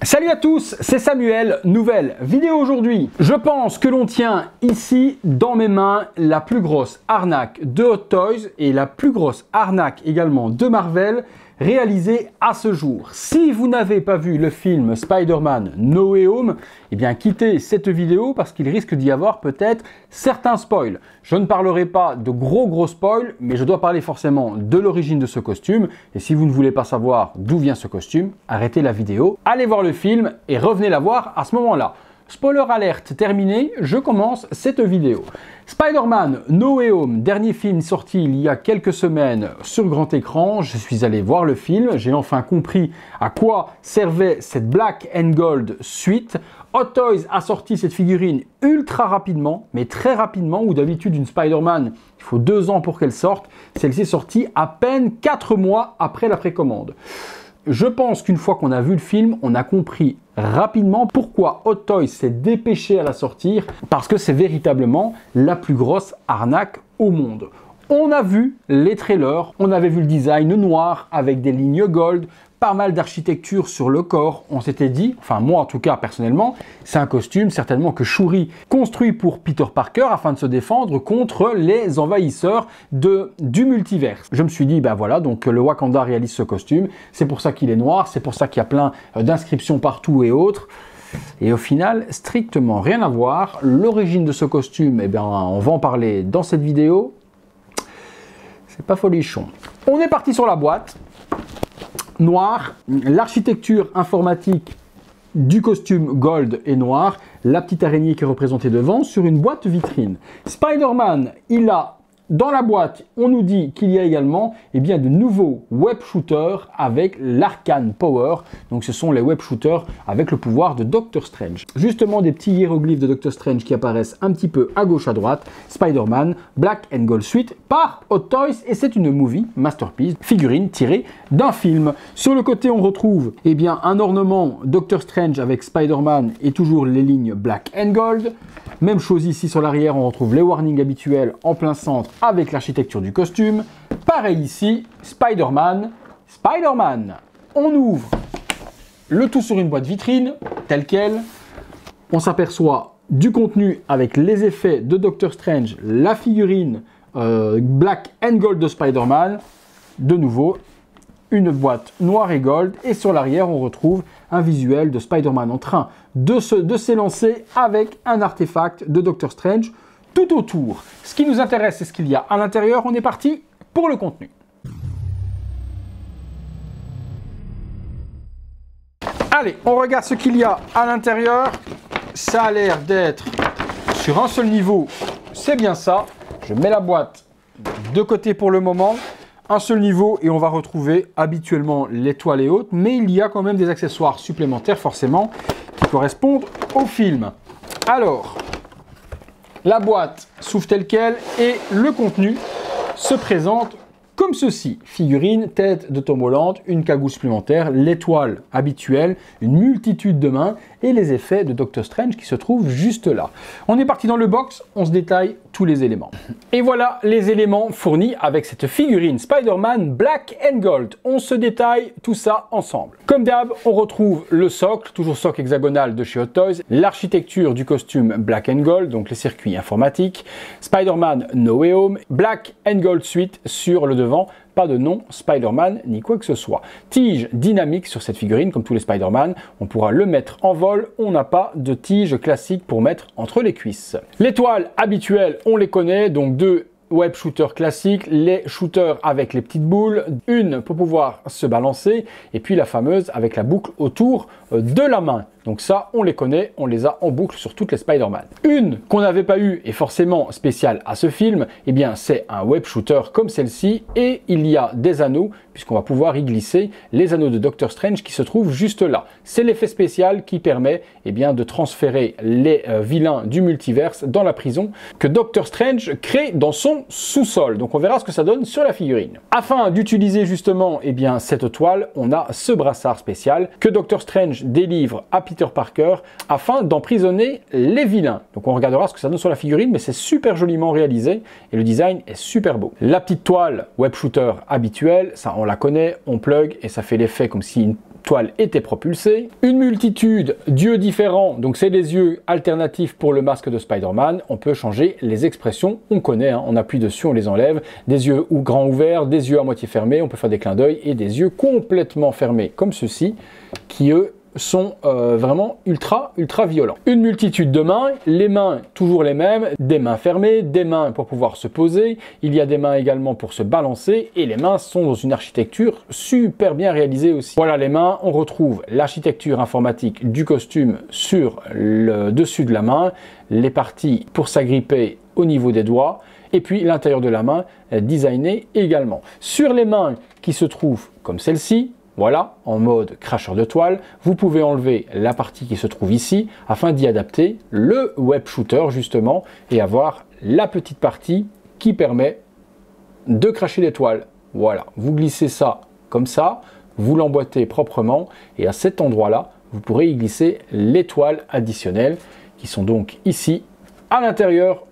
Salut à tous, c'est Samuel, nouvelle vidéo aujourd'hui. Je pense que l'on tient ici dans mes mains la plus grosse arnaque de Hot Toys et la plus grosse arnaque également de Marvel réalisée à ce jour. Si vous n'avez pas vu le film Spider-Man No Way Home, eh bien quittez cette vidéo parce qu'il risque d'y avoir peut-être certains spoils. Je ne parlerai pas de gros spoils, mais je dois parler forcément de l'origine de ce costume. Et si vous ne voulez pas savoir d'où vient ce costume, arrêtez la vidéo, allez voir le film et revenez la voir à ce moment-là. Spoiler alerte terminé, je commence cette vidéo. Spider-Man No Way Home, dernier film sorti il y a quelques semaines sur grand écran. Je suis allé voir le film, j'ai enfin compris à quoi servait cette Black and Gold suite. Hot Toys a sorti cette figurine ultra rapidement, mais très rapidement, où d'habitude une Spider-Man, il faut 2 ans pour qu'elle sorte. Celle-ci est sortie à peine 4 mois après la précommande. Je pense qu'une fois qu'on a vu le film, on a compris rapidement pourquoi Hot Toys s'est dépêché à la sortir, parce que c'est véritablement la plus grosse arnaque au monde. On a vu les trailers, on avait vu le design noir avec des lignes gold, pas mal d'architecture sur le corps. On s'était dit, enfin moi en tout cas personnellement, c'est un costume certainement que Shuri construit pour Peter Parker afin de se défendre contre les envahisseurs du multiverse. Je me suis dit, ben voilà, donc le Wakanda réalise ce costume, c'est pour ça qu'il est noir, c'est pour ça qu'il y a plein d'inscriptions partout et autres. Et au final, strictement rien à voir. L'origine de ce costume, eh bien, on va en parler dans cette vidéo. C'est pas folichon. On est parti sur la boîte. Noir, l'architecture informatique du costume gold est noire, la petite araignée qui est représentée devant sur une boîte vitrine. Spider-Man, il a dans la boîte, on nous dit qu'il y a également de nouveaux web shooters avec l'Arcane Power. Donc ce sont les web shooters avec le pouvoir de Doctor Strange. Justement des petits hiéroglyphes de Doctor Strange qui apparaissent un petit peu à gauche à droite. Spider-Man Black and Gold Suite par Hot Toys et c'est une movie masterpiece, figurine tirée d'un film. Sur le côté on retrouve un ornement Doctor Strange avec Spider-Man et toujours les lignes Black and Gold. Même chose ici sur l'arrière, on retrouve les warnings habituels en plein centre avec l'architecture du costume. Pareil ici, Spider-Man. On ouvre le tout sur une boîte vitrine, telle quelle. On s'aperçoit du contenu avec les effets de Doctor Strange, la figurine Black and Gold de Spider-Man. De nouveau, une boîte noire et gold. Et sur l'arrière, on retrouve un visuel de Spider-Man en train de s'élancer avec un artefact de Doctor Strange tout autour. Ce qui nous intéresse, c'est ce qu'il y a à l'intérieur. On est parti pour le contenu. Allez, on regarde ce qu'il y a à l'intérieur. Ça a l'air d'être sur un seul niveau. C'est bien ça. Je mets la boîte de côté pour le moment. Un seul niveau et on va retrouver habituellement l'étoile et autres, mais il y a quand même des accessoires supplémentaires forcément qui correspondent au film. Alors, la boîte s'ouvre telle quelle et le contenu se présente comme ceci. Figurine, tête de Tom Holland, une cagoule supplémentaire, l'étoile habituelle, une multitude de mains et les effets de Doctor Strange qui se trouvent juste là. On est parti dans le box, on se détaille tous les éléments. Et voilà les éléments fournis avec cette figurine Spider-Man Black and Gold. On se détaille tout ça ensemble. Comme d'hab, on retrouve le socle, toujours socle hexagonal de chez Hot Toys, l'architecture du costume Black and Gold, donc les circuits informatiques, Spider-Man No Way Home, Black and Gold Suite sur le devant, pas de nom Spider-Man ni quoi que ce soit. Tige dynamique sur cette figurine, comme tous les Spider-Man, on pourra le mettre en vol, on n'a pas de tige classique pour mettre entre les cuisses. Les toiles habituelles, on les connaît, donc 2 web shooters classiques, les shooters avec les petites boules, une pour pouvoir se balancer, et puis la fameuse avec la boucle autour de la main. Donc ça, on les connaît, on les a en boucle sur toutes les Spider-Man. Une qu'on n'avait pas eu et forcément spéciale à ce film, c'est un web shooter comme celle-ci et il y a des anneaux puisqu'on va pouvoir y glisser les anneaux de Doctor Strange qui se trouvent juste là. C'est l'effet spécial qui permet de transférer les vilains du multiverse dans la prison que Doctor Strange crée dans son sous-sol. Donc on verra ce que ça donne sur la figurine. Afin d'utiliser justement cette toile, on a ce brassard spécial que Doctor Strange délivre à Peter Peter Parker afin d'emprisonner les vilains. Donc on regardera ce que ça donne sur la figurine, mais c'est super joliment réalisé et le design est super beau. La petite toile web shooter habituelle, ça on la connaît, on plug et ça fait l'effet comme si une toile était propulsée. Une multitude d'yeux différents, donc c'est des yeux alternatifs pour le masque de Spider-Man. On peut changer les expressions, on connaît, hein, on appuie dessus, on les enlève. Des yeux grands ouverts, des yeux à moitié fermés, on peut faire des clins d'œil et des yeux complètement fermés comme ceux-ci qui eux sont vraiment ultra violents. Une multitude de mains, les mains toujours les mêmes, des mains fermées, des mains pour pouvoir se poser, il y a des mains également pour se balancer et les mains sont dans une architecture super bien réalisée aussi. Voilà les mains, on retrouve l'architecture informatique du costume sur le dessus de la main, les parties pour s'agripper au niveau des doigts et puis l'intérieur de la main designé également. Sur les mains qui se trouvent comme celle-ci, voilà, en mode cracheur de toile, vous pouvez enlever la partie qui se trouve ici afin d'y adapter le web shooter justement et avoir la petite partie qui permet de cracher des toiles. Voilà, vous glissez ça comme ça, vous l'emboîtez proprement et à cet endroit-là, vous pourrez y glisser les toiles additionnelles qui sont donc ici à l'intérieur,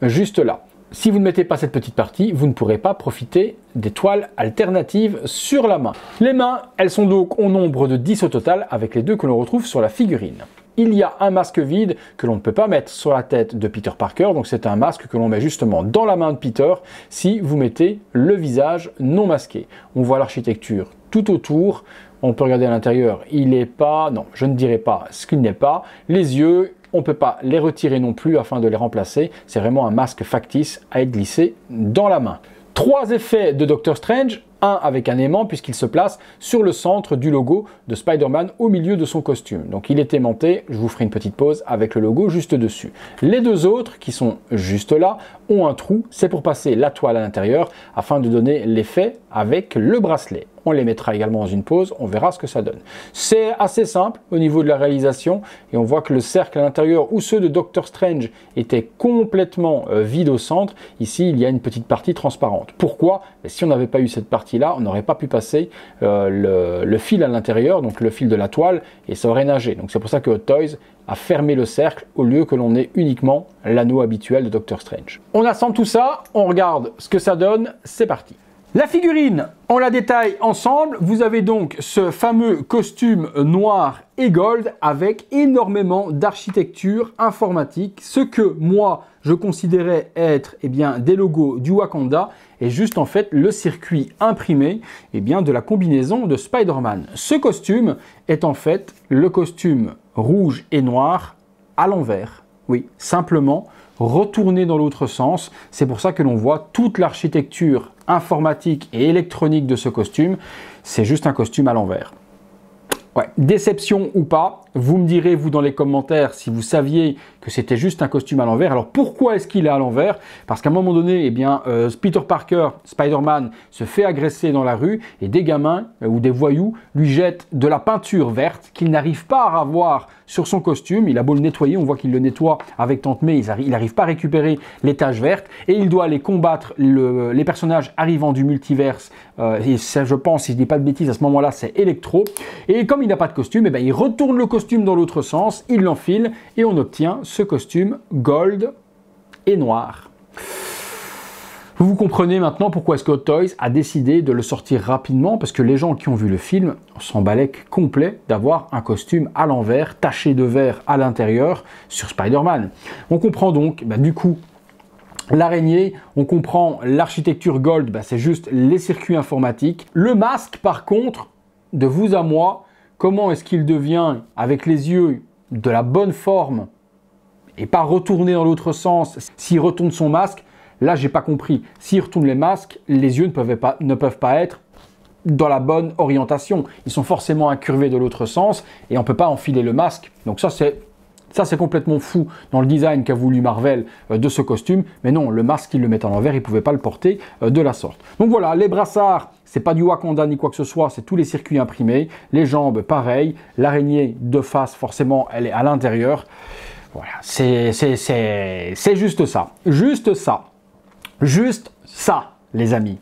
juste là. Si vous ne mettez pas cette petite partie, vous ne pourrez pas profiter des toiles alternatives sur la main. Les mains, elles sont donc au nombre de 10 au total avec les deux que l'on retrouve sur la figurine. Il y a un masque vide que l'on ne peut pas mettre sur la tête de Peter Parker, donc c'est un masque que l'on met justement dans la main de Peter si vous mettez le visage non masqué. On voit l'architecture tout autour, on peut regarder à l'intérieur, il n'est pas, non je ne dirais pas ce qu'il n'est pas, les yeux, on ne peut pas les retirer non plus afin de les remplacer. C'est vraiment un masque factice à être glissé dans la main. 3 effets de Doctor Strange. Un avec un aimant puisqu'il se place sur le centre du logo de Spider-Man au milieu de son costume. Donc il est aimanté, je vous ferai une petite pause avec le logo juste dessus. Les deux autres qui sont juste là ont un trou, c'est pour passer la toile à l'intérieur afin de donner l'effet avec le bracelet. On les mettra également dans une pause, on verra ce que ça donne. C'est assez simple au niveau de la réalisation et on voit que le cercle à l'intérieur où ceux de Doctor Strange étaient complètement vides au centre, ici il y a une petite partie transparente. Pourquoi? Si on n'avait pas eu cette partie-là, on n'aurait pas pu passer le fil à l'intérieur, donc le fil de la toile, et ça aurait nagé. Donc c'est pour ça que Hot Toys a fermé le cercle au lieu que l'on ait uniquement l'anneau habituel de Doctor Strange. On assemble tout ça, on regarde ce que ça donne, c'est parti. La figurine, on la détaille ensemble. Vous avez donc ce fameux costume noir et gold avec énormément d'architecture informatique. Ce que moi, je considérais être des logos du Wakanda et juste en fait le circuit imprimé de la combinaison de Spider-Man. Ce costume est en fait le costume rouge et noir à l'envers. Oui, simplement retourné dans l'autre sens. C'est pour ça que l'on voit toute l'architecture informatique et électronique de ce costume. C'est juste un costume à l'envers. Ouais, déception ou pas, vous me direz vous dans les commentaires si vous saviez que c'était juste un costume à l'envers. Alors pourquoi est-ce qu'il est à l'envers? Parce qu'à un moment donné, Peter Parker, Spider-Man, se fait agresser dans la rue et des gamins ou des voyous lui jettent de la peinture verte qu'il n'arrive pas à avoir sur son costume. Il a beau le nettoyer, on voit qu'il le nettoie avec Tante May, il n'arrive pas à récupérer les taches vertes et il doit aller combattre les personnages arrivant du multiverse. Et ça, je pense, si je dis pas de bêtises, à ce moment-là, c'est Electro. Et comme il n'a pas de costume, il retourne le costume dans l'autre sens, il l'enfile et on obtient ce costume gold et noir. Vous comprenez maintenant pourquoi est-ce que Hot Toys a décidé de le sortir rapidement, parce que les gens qui ont vu le film s'en balèquent complet d'avoir un costume à l'envers, taché de vert à l'intérieur sur Spider-Man. On comprend donc, du coup, l'araignée, on comprend l'architecture gold, c'est juste les circuits informatiques. Le masque, par contre, de vous à moi, comment est-ce qu'il devient, avec les yeux, de la bonne forme et pas retourner dans l'autre sens? S'il retourne son masque, là, j'ai pas compris. S'il retourne les masques, les yeux ne peuvent pas être dans la bonne orientation. Ils sont forcément incurvés de l'autre sens et on ne peut pas enfiler le masque. Donc ça, c'est complètement fou dans le design qu'a voulu Marvel de ce costume. Mais non, le masque, ils le mettent à l'envers, ils ne pouvaient pas le porter de la sorte. Donc voilà, les brassards, c'est pas du Wakanda ni quoi que ce soit, c'est tous les circuits imprimés. Les jambes, pareil. L'araignée de face, forcément, elle est à l'intérieur. Voilà, c'est juste ça. Juste ça. Juste ça, les amis.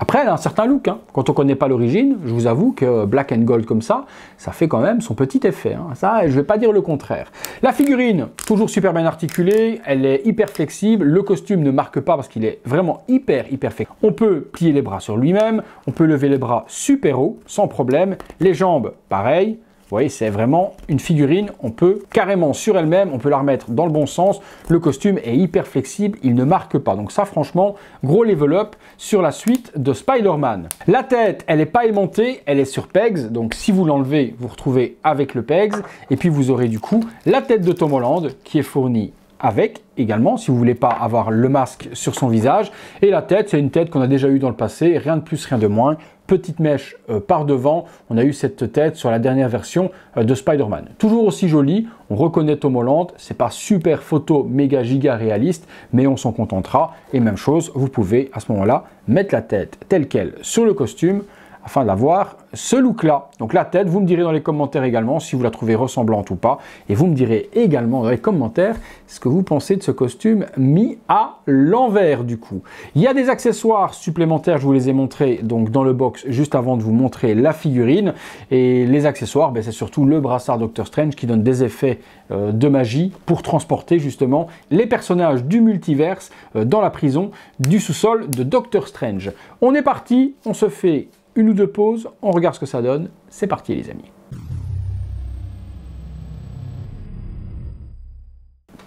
Après, elle a un certain look, hein. Quand on ne connaît pas l'origine, je vous avoue que black and gold comme ça fait quand même son petit effet, hein. Ça, je ne vais pas dire le contraire. La figurine, toujours super bien articulée, elle est hyper flexible, le costume ne marque pas parce qu'il est vraiment hyper flexible. On peut plier les bras sur lui-même, on peut lever les bras super haut, sans problème, les jambes, pareil. Vous voyez, c'est vraiment une figurine, on peut carrément sur elle-même, on peut la remettre dans le bon sens. Le costume est hyper flexible, il ne marque pas. Donc ça, franchement, gros level up sur la suite de Spider-Man. La tête, elle n'est pas aimantée, elle est sur pegs. Donc si vous l'enlevez, vous retrouvez avec le pegs. Et puis vous aurez du coup la tête de Tom Holland qui est fournie avec également, si vous voulez pas avoir le masque sur son visage. Et la tête, c'est une tête qu'on a déjà eu dans le passé, rien de plus, rien de moins. Petite mèche par devant, on a eu cette tête sur la dernière version de Spider-Man. Toujours aussi jolie, on reconnaît Tom Holland, c'est pas super photo méga giga réaliste, mais on s'en contentera. Et même chose, vous pouvez à ce moment-là mettre la tête telle qu'elle sur le costume, afin d'avoir ce look-là. Donc la tête, vous me direz dans les commentaires également si vous la trouvez ressemblante ou pas. Et vous me direz également dans les commentaires ce que vous pensez de ce costume mis à l'envers du coup. Il y a des accessoires supplémentaires, je vous les ai montrés donc dans le box juste avant de vous montrer la figurine. Et les accessoires, ben, c'est surtout le brassard Doctor Strange qui donne des effets de magie pour transporter justement les personnages du multiverse dans la prison du sous-sol de Doctor Strange. On est parti, on se fait une ou deux pauses, on regarde ce que ça donne. C'est parti les amis.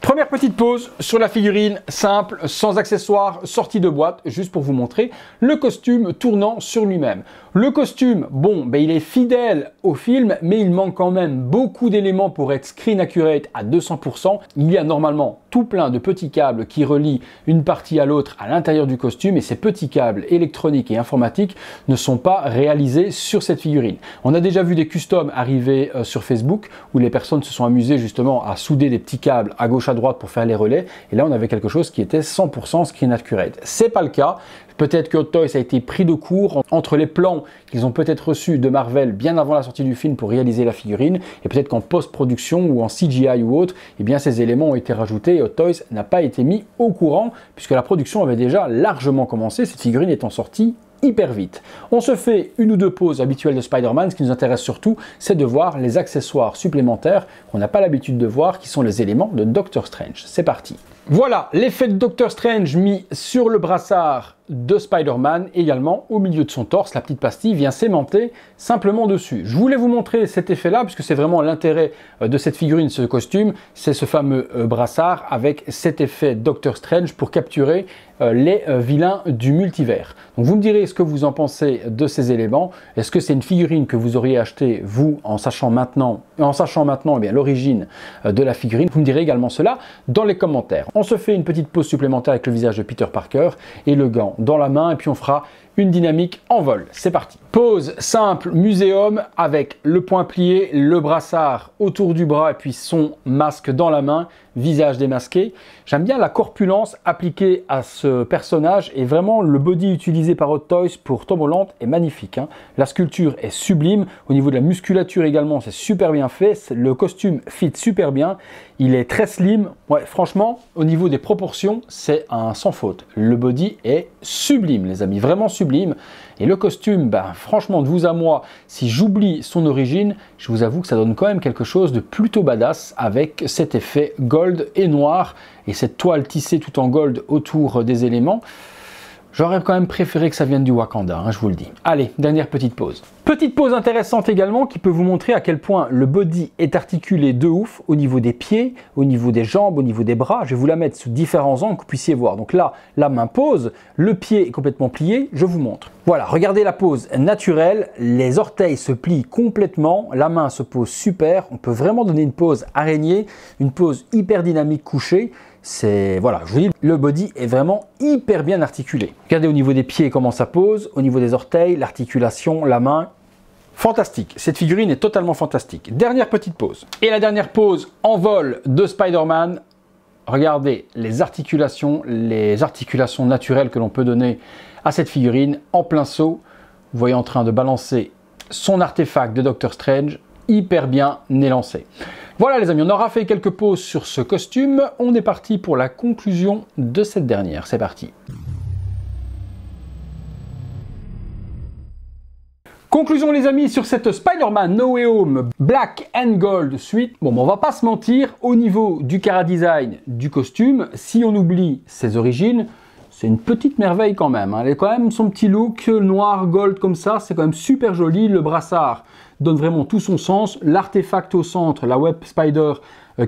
Première petite pause sur la figurine simple, sans accessoires, sortie de boîte, juste pour vous montrer le costume tournant sur lui-même. Le costume, bon, ben, il est fidèle au film, mais il manque quand même beaucoup d'éléments pour être screen accurate à 200%. Il y a normalement tout plein de petits câbles qui relient une partie à l'autre à l'intérieur du costume et ces petits câbles électroniques et informatiques ne sont pas réalisés sur cette figurine. On a déjà vu des customs arriver sur Facebook où les personnes se sont amusées justement à souder des petits câbles à gauche à droite pour faire les relais et là on avait quelque chose qui était 100% screen accurate. C'est pas le cas. Peut-être que Hot Toys a été pris de court entre les plans qu'ils ont peut-être reçus de Marvel bien avant la sortie du film pour réaliser la figurine et peut-être qu'en post-production ou en CGI ou autre, eh bien ces éléments ont été rajoutés et Hot Toys n'a pas été mis au courant puisque la production avait déjà largement commencé, cette figurine étant sortie hyper vite. On se fait une ou deux pauses habituelles de Spider-Man. Ce qui nous intéresse surtout, c'est de voir les accessoires supplémentaires qu'on n'a pas l'habitude de voir, qui sont les éléments de Doctor Strange. C'est parti. Voilà l'effet de Doctor Strange mis sur le brassard de Spider-Man, également au milieu de son torse. La petite pastille vient s'aimanter simplement dessus. Je voulais vous montrer cet effet-là, puisque c'est vraiment l'intérêt de cette figurine, ce costume, c'est ce fameux brassard avec cet effet Doctor Strange pour capturer les vilains du multivers. Donc vous me direz ce que vous en pensez de ces éléments. Est-ce que c'est une figurine que vous auriez acheté, vous, en sachant maintenant eh bien, l'origine de la figurine? Vous me direz également cela dans les commentaires. On se fait une petite pause supplémentaire avec le visage de Peter Parker et le gant dans la main et puis on fera une dynamique en vol. C'est parti. Pose simple muséum avec le poing plié, le brassard autour du bras et puis son masque dans la main, visage démasqué. J'aime bien la corpulence appliquée à ce personnage et vraiment le body utilisé par Hot Toys pour Tom Holland est magnifique, hein. La sculpture est sublime. Au niveau de la musculature également, c'est super bien fait. Le costume fit super bien. Il est très slim. Ouais, franchement, au niveau des proportions, c'est un sans faute. Le body est sublime, les amis, vraiment sublime. Et le costume, ben, franchement, de vous à moi, si j'oublie son origine, je vous avoue que ça donne quand même quelque chose de plutôt badass avec cet effet gold et noir et cette toile tissée tout en gold autour des éléments. J'aurais quand même préféré que ça vienne du Wakanda, hein, je vous le dis. Allez, dernière petite pause. Petite pause intéressante également qui peut vous montrer à quel point le body est articulé de ouf au niveau des pieds, au niveau des jambes, au niveau des bras. Je vais vous la mettre sous différents angles que vous puissiez voir. Donc là, la main pose, le pied est complètement plié, je vous montre. Voilà, regardez la pose naturelle, les orteils se plient complètement, la main se pose super, on peut vraiment donner une pose araignée, une pose hyper dynamique couchée. C'est, voilà, je vous dis, le body est vraiment hyper bien articulé. Regardez au niveau des pieds comment ça pose, au niveau des orteils, l'articulation, la main. Fantastique, cette figurine est totalement fantastique. Dernière petite pause. Et la dernière pause en vol de Spider-Man. Regardez les articulations naturelles que l'on peut donner à cette figurine en plein saut. Vous voyez en train de balancer son artefact de Doctor Strange, hyper bien élancé. Voilà les amis, on aura fait quelques pauses sur ce costume. On est parti pour la conclusion de cette dernière. C'est parti. Conclusion les amis sur cette Spider-Man No Way Home Black and Gold Suite. Bon, on va pas se mentir, au niveau du chara-design du costume, si on oublie ses origines, c'est une petite merveille quand même. Elle a quand même son petit look noir, gold comme ça, c'est quand même super joli. Le brassard donne vraiment tout son sens. L'artefact au centre, la Web Spider,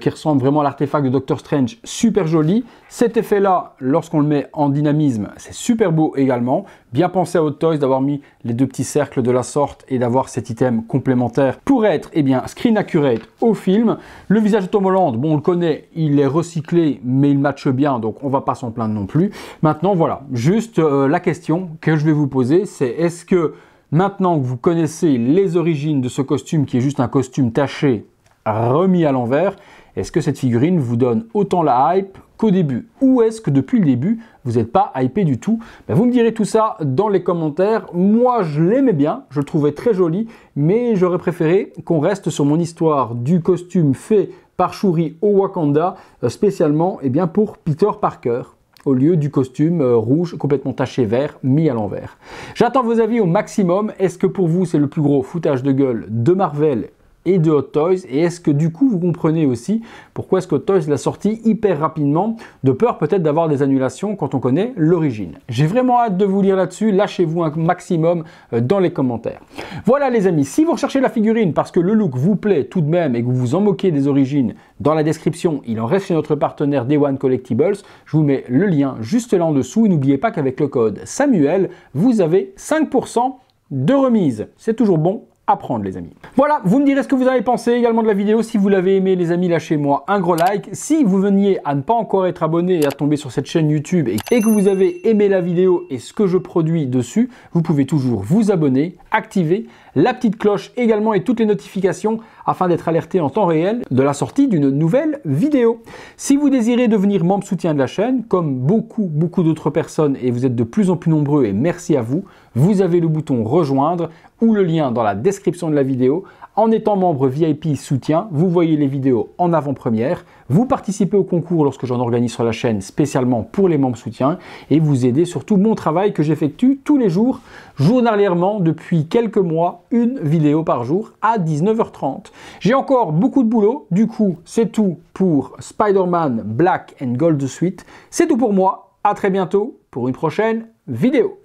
qui ressemble vraiment à l'artefact de Doctor Strange, super joli. Cet effet-là, lorsqu'on le met en dynamisme, c'est super beau également. Bien pensé à Hot Toys d'avoir mis les deux petits cercles de la sorte et d'avoir cet item complémentaire pour être screen accurate au film. Le visage de Tom Holland, bon on le connaît, il est recyclé mais il matche bien, donc on va pas s'en plaindre non plus. Maintenant voilà, juste la question que je vais vous poser, c'est est-ce que maintenant que vous connaissez les origines de ce costume qui est juste un costume taché remis à l'envers, est-ce que cette figurine vous donne autant la hype qu'au début? Ou est-ce que depuis le début, vous n'êtes pas hypé du tout? Vous me direz tout ça dans les commentaires. Moi, je l'aimais bien, je le trouvais très joli, mais j'aurais préféré qu'on reste sur mon histoire du costume fait par Shuri au Wakanda, spécialement pour Peter Parker, au lieu du costume rouge complètement taché vert mis à l'envers. J'attends vos avis au maximum. Est-ce que pour vous, c'est le plus gros foutage de gueule de Marvel et de Hot Toys, et est-ce que du coup vous comprenez aussi pourquoi est-ce que Hot Toys l'a sorti hyper rapidement, de peur peut-être d'avoir des annulations quand on connaît l'origine. J'ai vraiment hâte de vous lire là-dessus, lâchez-vous un maximum dans les commentaires. Voilà les amis, si vous recherchez la figurine parce que le look vous plaît tout de même et que vous vous en moquez des origines, dans la description, il en reste chez notre partenaire Day One Collectibles, je vous mets le lien juste là en dessous, et n'oubliez pas qu'avec le code Samuel, vous avez 5% de remise. C'est toujours bon à prendre les amis. Voilà, vous me direz ce que vous avez pensé également de la vidéo. Si vous l'avez aimé les amis, lâchez-moi un gros like. Si vous veniez à ne pas encore être abonné et à tomber sur cette chaîne YouTube et que vous avez aimé la vidéo et ce que je produis dessus, vous pouvez toujours vous abonner, activer la petite cloche également et toutes les notifications afin d'être alerté en temps réel de la sortie d'une nouvelle vidéo. Si vous désirez devenir membre soutien de la chaîne, comme beaucoup d'autres personnes et vous êtes de plus en plus nombreux et merci à vous, vous avez le bouton rejoindre ou le lien dans la description de la vidéo. En étant membre VIP soutien, vous voyez les vidéos en avant-première, vous participez au concours lorsque j'en organise sur la chaîne spécialement pour les membres soutiens et vous aidez surtout mon travail que j'effectue tous les jours, journalièrement depuis quelques mois, une vidéo par jour à 19h30. J'ai encore beaucoup de boulot, du coup c'est tout pour Spider-Man Black and Gold Suite. C'est tout pour moi, à très bientôt pour une prochaine vidéo.